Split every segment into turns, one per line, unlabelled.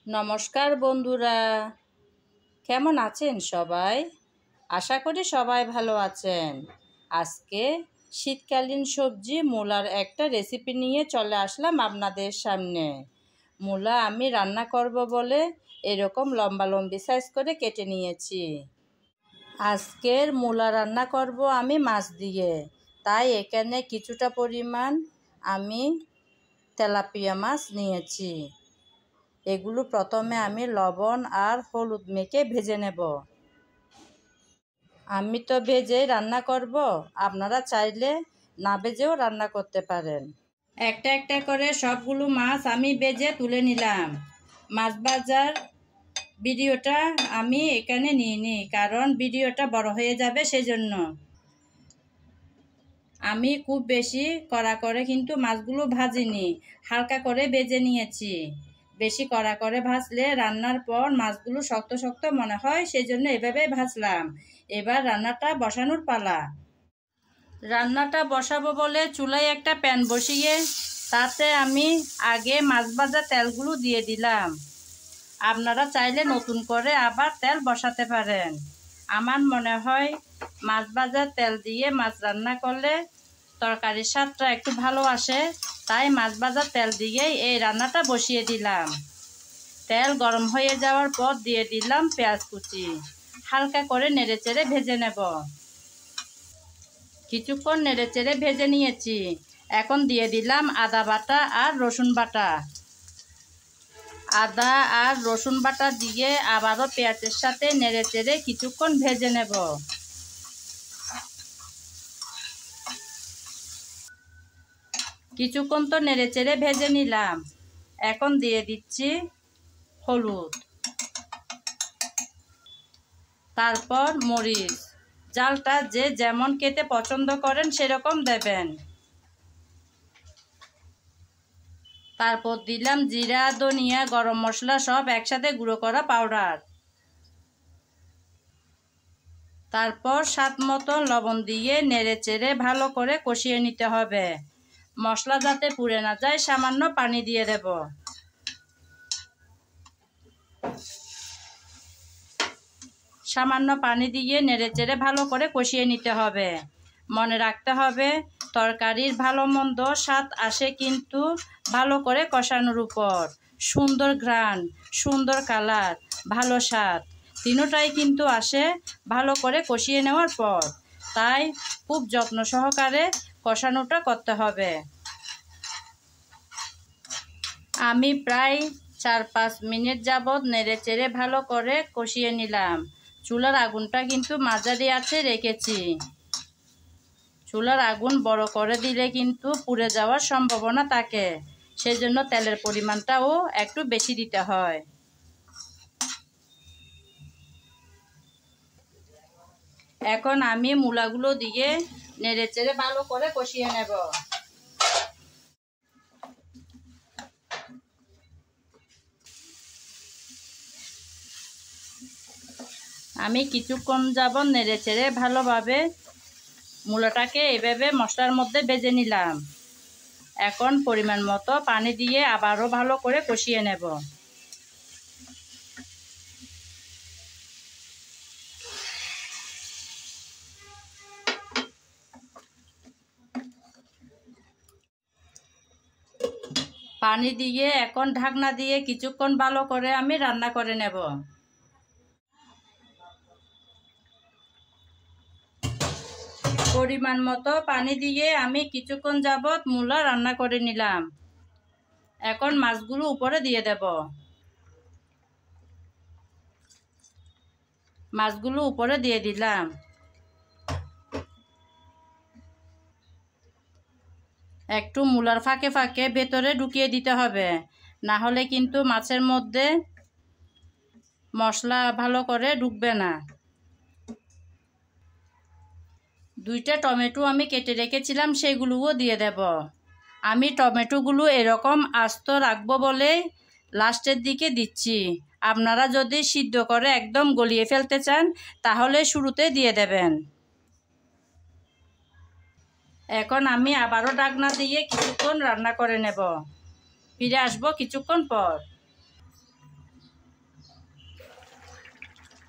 নমস্কার বন্ধুরা, কেমন আছেন সবাই? আশা করি সবাই ভালো আছেন। আজকে শীতকালীন সবজি মূলার একটা রেসিপি নিয়ে চলে আসলাম আপনাদের সামনে। মূলা আমি রান্না করব বলে এরকম লম্বা সাইজ করে কেটে নিয়েছি। আজকের মূলা রান্না করব আমি মাছ দিয়ে, তাই এখানে কিছুটা পরিমাণ আমি তেলাপিয়া মাছ নিয়েছি। এগুলো প্রথমে আমি লবণ আর হলুদ মেখে ভেজে নেব। আমি তো ভেজে রান্না করব, আপনারা চাইলে না ভেজেও রান্না করতে পারেন। একটা একটা করে সবগুলো মাছ আমি ভেজে তুলে নিলাম। মাছ ভাজার ভিডিওটা আমি এখানে নিইনি, কারণ ভিডিওটা বড় হয়ে যাবে, সেজন্য আমি খুব বেশি কড়া করে কিন্তু মাছগুলো ভাজিনি, হালকা করে ভেজে নিয়েছি। বেশি কড়া করে ভাজলে রান্নার পর মাছগুলো শক্ত শক্ত মনে হয়, সেজন্য এভাবে ভাজলাম। এবার রান্নাটা বসানোর পালা। রান্নাটা বসাবো বলে চুলায় একটা প্যান বসিয়ে তাতে আমি আগে মাছ ভাজা তেলগুলো দিয়ে দিলাম। আপনারা চাইলে নতুন করে আবার তেল বসাতে পারেন। আমার মনে হয় মাছ ভাজার তেল দিয়ে মাছ রান্না করলে তরকারির স্বাদটা একটু ভালো আসে, তাই মাছ ভাজার তেল দিয়েই এই রান্নাটা বসিয়ে দিলাম। তেল গরম হয়ে যাওয়ার পর দিয়ে দিলাম পেঁয়াজ কুচি। হালকা করে নেড়েচেড়ে ভেজে নেব। কিছুক্ষণ নেড়েচেড়ে ভেজে নিয়েছি। এখন দিয়ে দিলাম আদা বাটা আর রসুন বাটা। আদা আর রসুন বাটা দিয়ে আবারও পেঁয়াজের সাথে নেড়েচেড়ে কিছুক্ষণ ভেজে নেব। কিছুক্ষণ তো নেড়েচেড়ে ভেজে নিলাম। এখন দিয়ে দিচ্ছি হলুদ, তারপর মরিচ। জালটা যে যেমন খেতে পছন্দ করেন সেরকম দেবেন। তারপর দিলাম জিরা, ধনিয়া, গরম মশলা সব একসাথে গুঁড়ো করা পাউডার। তারপর স্বাদ মতো লবণ দিয়ে নেড়েচেড়ে ভালো করে কষিয়ে নিতে হবে। মশলা যাতে পুড়ে না যায় সামান্য পানি দিয়ে দেব। সামান্য পানি দিয়ে নেড়েচেড়ে ভালো করে কষিয়ে নিতে হবে। মনে রাখতে হবে, তরকারির ভালো মন্দ স্বাদ আসে কিন্তু ভালো করে কষানোর উপর। সুন্দর ঘ্রাণ, সুন্দর কালার, ভালো স্বাদ তিনটাই কিন্তু আসে ভালো করে কষিয়ে নেওয়ার পর। তাই খুব যত্ন সহকারে কষানোটা করতে হবে। আমি প্রায় 4-5 মিনিট যাবৎ নেড়েচেড়ে ভালো করে কষিয়ে নিলাম। চুলার আগুনটা কিন্তু মাঝারি আঁচে রেখেছি। চুলার আগুন বড় করে দিলে কিন্তু পুড়ে যাওয়ার সম্ভাবনা থাকে, সেজন্য তেলের পরিমাণটাও একটু বেশি দিতে হয়। এখন আমি মূলাগুলো দিয়ে নেড়েচেড়ে ভালো করে কষিয়ে নেব। আমি কিছুক্ষণ যাবৎ নেড়েচেড়ে ভালোভাবে মূলাটাকে এভাবে মশলার মধ্যে ভেজে নিলাম। এখন পরিমাণ মতো পানি দিয়ে আবারও ভালো করে কষিয়ে নেব। পানি দিয়ে এখন ঢাকনা দিয়ে কিছুক্ষণ ভালো করে আমি রান্না করে নেব। পরিমাণ মতো পানি দিয়ে আমি কিছুক্ষণ যাবৎ মূলা রান্না করে নিলাম। এখন মাছগুলো উপরে দিয়ে দেব। মাছগুলো উপরে দিয়ে দিলাম। একটু মূলার ফাঁকে ফাঁকে ভেতরে ঢুকিয়ে দিতে হবে, না হলে কিন্তু মাছের মধ্যে মশলা ভালো করে ঢুকবে না। 2টা টমেটো আমি কেটে রেখেছিলাম, সেগুলোও দিয়ে দেব। আমি টমেটোগুলো এরকম আস্ত রাখবো বলে লাস্টের দিকে দিচ্ছি। আপনারা যদি সিদ্ধ করে একদম গলিয়ে ফেলতে চান তাহলে শুরুতে দিয়ে দেবেন। এখন আমি আবারও ঢাকনা দিয়ে কিছুক্ষণ রান্না করে নেব। ফিরে আসবো কিছুক্ষণ পর।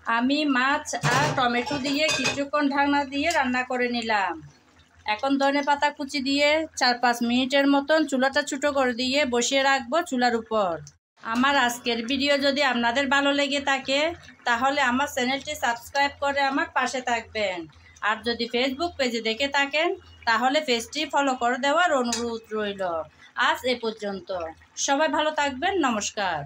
আমি মাছ আর টমেটো দিয়ে কিছুক্ষণ ঢাকনা দিয়ে রান্না করে নিলাম। এখন ধনেপাতা কুচি দিয়ে 4-5 মিনিটের মতন চুলাটা ছোটো করে দিয়ে বসিয়ে রাখবো চুলার উপর। আমার আজকের ভিডিও যদি আপনাদের ভালো লেগে থাকে তাহলে আমার চ্যানেলটি সাবস্ক্রাইব করে আমার পাশে থাকবেন। আর যদি ফেসবুক পেজে দেখে থাকেন তাহলে পেজটি ফলো করে দেওয়ার অনুরোধ রইল। আজ এ পর্যন্ত, সবাই ভালো থাকবেন। নমস্কার।